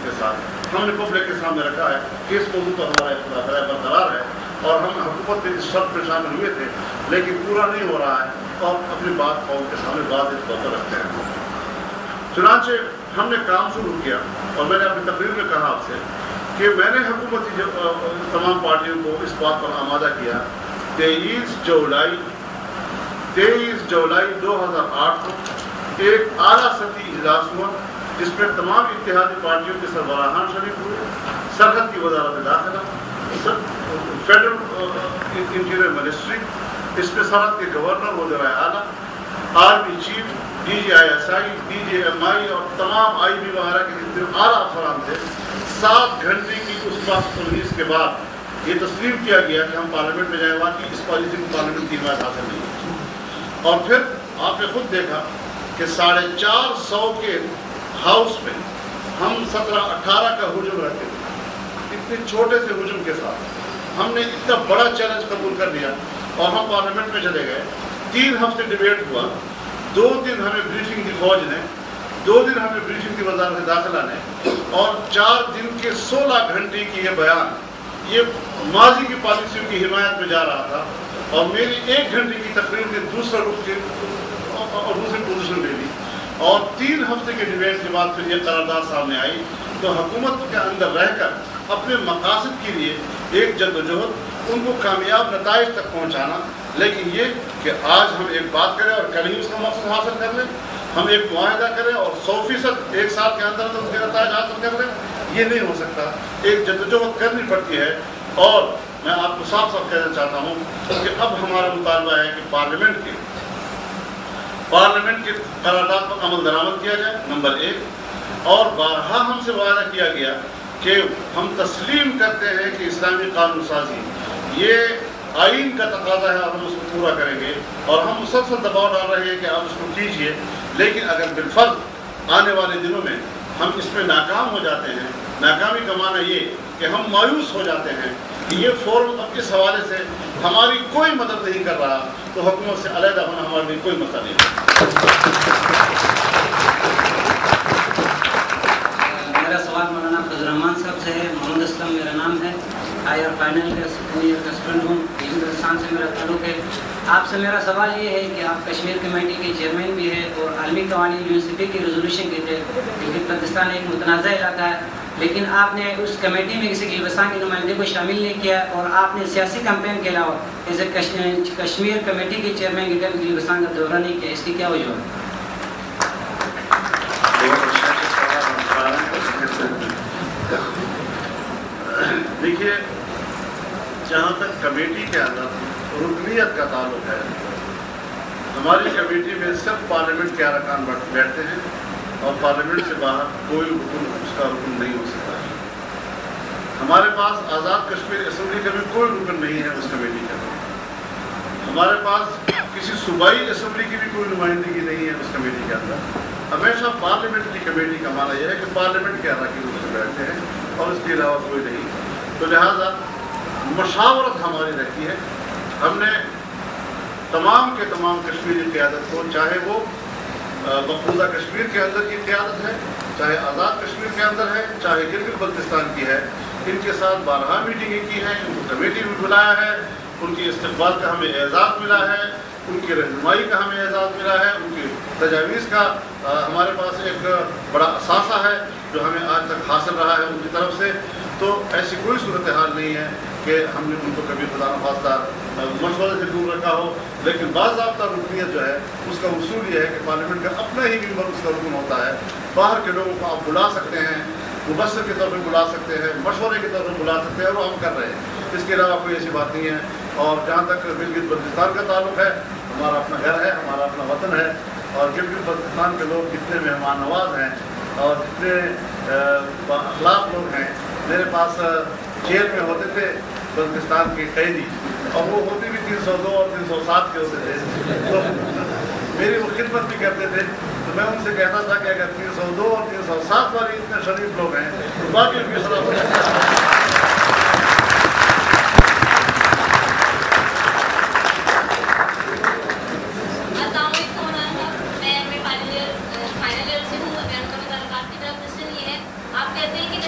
کے ساتھ ہم نے پبلک کے سامنے رکھا ہے کہ اس موضوع پر ہمارا برقرار ہے اور ہم حکومت میں اس شرط میں شامل ہوئے تھے لیکن پورا نہیں ہو رہا ہے اور اپنی بات قوم کے سامنے واضح طور پر رکھتے ہیں. چنانچہ ہم نے کام شروع کیا اور میں نے اپنی تقریر میں کہا آپ سے کہ میں نے حکومتی تمام پارٹیوں کو اس بات پر آمادہ کیا 23 جولائی 2008 کو ایک اعلیٰ سطحی اجلاس ہوا جس میں تمام اتحادی پارٹیوں کے سربراہان شریک ہوئے. سرحد کی وزارت داخلہ، فیڈرل انٹیریئر منسٹری، اس میں سرحد کے گورنر وزرائے اعلیٰ، آرمی چیف، DGISI، DJMI اور تمام IB وغیرہ کے اعلیٰ افسران تھے. 7 گھنٹے کی اس بات تجویز کے بعد یہ تسلیم کیا گیا کہ ہم پارلیمنٹ میں جائیں. واقعی اس پالیسی کو پارلیمنٹ کی حمایت حاصل نہیں ہوئی اور پھر آپ نے خود دیکھا کہ 450 کے ہاؤس میں ہم 17-18 کا ہجوم رکھتے تھے. اتنے چھوٹے سے ہجوم کے ساتھ ہم نے اتنا بڑا چیلنج قبول کر لیا اور ہم پارلیمنٹ میں چلے گئے. 3 ہفتے ڈیبیٹ ہوا. 2 دن ہمیں بریفنگ دی فوج نے، 2 دن ہمیں بریفنگ دی وزارت داخلہ نے اور 4 دن کے 16 گھنٹے کی یہ بیان یہ ماضی کی پالیسیوں کی حمایت میں جا رہا تھا اور میری 1 گھنٹے کی تقریر نے دوسرا رخ اور دوسری پوزیشن لے لی. اور 3 ہفتے کے ڈیبیٹ کے بعد پھر یہ قرارداد سامنے آئی. تو حکومت کے اندر رہ کر اپنے مقاصد کے لیے ایک جدوجہد، ان کو کامیاب نتائج تک پہنچانا. لیکن یہ کہ آج ہم ایک بات کریں اور کل ہی اس کا مقصد حاصل کر لیں، ہم ایک معاہدہ کریں اور 100% 1 سال کے اندر اس کے نتائج حاصل کر لیں، یہ نہیں ہو سکتا. ایک جدوجہد کرنی پڑتی ہے. اور میں آپ کو صاف صاف کہنا چاہتا ہوں کہ اب ہمارا مطالبہ ہے کہ پارلیمنٹ کے قرارداد پر عمل درآمد کیا جائے، نمبر 1. اور بارہا ہم سے وعدہ کیا گیا کہ ہم تسلیم کرتے ہیں کہ اسلامی قانون سازی یہ آئین کا تقاضا ہے اور ہم اس کو پورا کریں گے اور ہم مسلسل دباؤ ڈال رہے ہیں کہ آپ اس کو کیجئے. لیکن اگر بالفرض آنے والے دنوں میں ہم اس میں ناکام ہو جاتے ہیں، ناکامی کا معنی یہ کہ ہم مایوس ہو جاتے ہیں کہ یہ فورم اب اس حوالے سے ہماری کوئی مدد نہیں کر رہا، تو حکومت سے علیحدہ ہونا ہمارے لیے کوئی مسئلہ نہیں ہے. میرا سوال مولانا فضل الرحمان صاحب سے ہے. محمد اسلم میرا نام ہے. ہائر فائنل کا اسٹوڈنٹ ہوں. ہندوستان سے میرا تعلق ہے. آپ سے میرا سوال یہ ہے کہ آپ کشمیر کمیٹی کے چیئرمین بھی ہیں اور عالمی قوانین یونیورسٹی کی ریزولوشن کے تھے، کیونکہ پاکستان ایک متنازع علاقہ ہے، لیکن آپ نے اس کمیٹی میں کسی گلبستان کے نمائندے کو شامل نہیں کیا اور آپ نے سیاسی کیمپین کے علاوہ ایز اے کشمیر کمیٹی کے چیئرمین کے طور گلبستان کا دورہ نہیں کیا. اس کی کیا وجہ ہے؟ دیکھیے، جہاں تک کمیٹی کے اندر رکنیت کا تعلق ہے، ہماری کمیٹی میں صرف پارلیمنٹ کے ارکان بیٹھتے ہیں اور پارلیمنٹ سے باہر کوئی رکن اس کا رکن نہیں ہو سکتا. ہمارے پاس آزاد کشمیر اسمبلی کا بھی کوئی رکن نہیں ہے اس کمیٹی کا. ہمارے پاس کسی صوبائی اسمبلی کی بھی کوئی نمائندگی نہیں ہے اس کمیٹی کے اندر. ہمیشہ پارلیمنٹ کی کمیٹی کا معنی یہ ہے کہ پارلیمنٹ کے اراکین اس میں بیٹھتے ہیں اور اس کے علاوہ کوئی نہیں. تو لہٰذا مشاورت ہماری رہتی ہے. ہم نے تمام کے تمام کشمیری قیادت کو، چاہے وہ مقبوضہ کشمیر کے اندر کی قیادت ہے، چاہے آزاد کشمیر کے اندر ہے، چاہے گلگت بلتستان کی ہے، ان کے ساتھ 12 میٹنگیں کی ہیں، ان کو کمیٹی میں بلایا ہے، ان کی استقبال کا ہمیں اعزاز ملا ہے، ان کی رہنمائی کا ہمیں اعزاز ملا ہے، ان کی تجاویز کا ہمارے پاس ایک بڑا اثاثہ ہے جو ہمیں آج تک حاصل رہا ہے ان کی طرف سے. تو ایسی کوئی صورتحال نہیں ہے کہ ہم نے ان کو کبھی خدا نخواستہ مشورے سے دور رکھا ہو. لیکن باضابطہ رکنیت جو ہے اس کا اصول یہ ہے کہ پارلیمنٹ کا اپنا ہی ممبر اس کا رکن ہوتا ہے. باہر کے لوگوں کو آپ بلا سکتے ہیں، مبصر کے طور پہ بلا سکتے ہیں، مشورے کے طور پہ بلا سکتے ہیں، اور وہ ہم کر رہے ہیں. اس کے علاوہ کوئی ایسی بات نہیں ہے. اور جہاں تک گلگت بلتستان کا تعلق ہے، ہمارا اپنا گھر ہے، ہمارا اپنا وطن ہے، اور گلگت بلتستان کے لوگ جتنے مہمان نواز ہیں اور جتنے اخلاق لوگ ہیں. میرے پاس جیل میں ہوتے تھے بلتستان کے قیدی، اور وہ ہوتے بھی 302 اور 307 کے ہوتے تھے، تو میری وہ خدمت بھی کرتے تھے. تو میں ان سے کہتا تھا کہ اگر 302 اور 307 والے اتنے شریف لوگ ہیں تو باقی ان کی خلاف فائنل ایئر سے ہوں. آپ کہتے ہیں کہ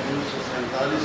1947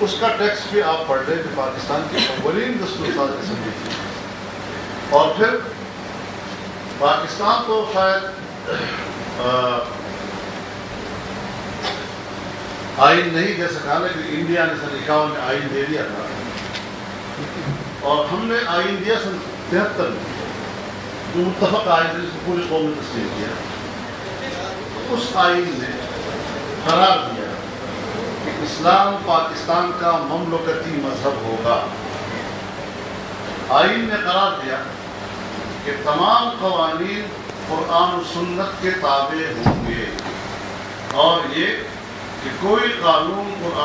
اس کا ٹیکسٹ بھی آپ پڑھ لیں کہ پاکستان کی اولین دستور ساز اسمبلی تھی. اور پھر پاکستان تو شاید آئین نہیں دے سکا، لیکن انڈیا نے سن 51 میں آئین دے دیا تھا، اور ہم نے آئین دیا سن 73 میں، جو متفق آئین جس کو پوری قوم نے تسلیم کیا. اس آئین نے قرار دیا کہ اسلام پاکستان کا مملکتی مذہب ہوگا. آئین نے قرار دیا کہ تمام قوانین قرآن و سنت کے تابع ہوں گے، اور یہ کہ کوئی قانون قرآن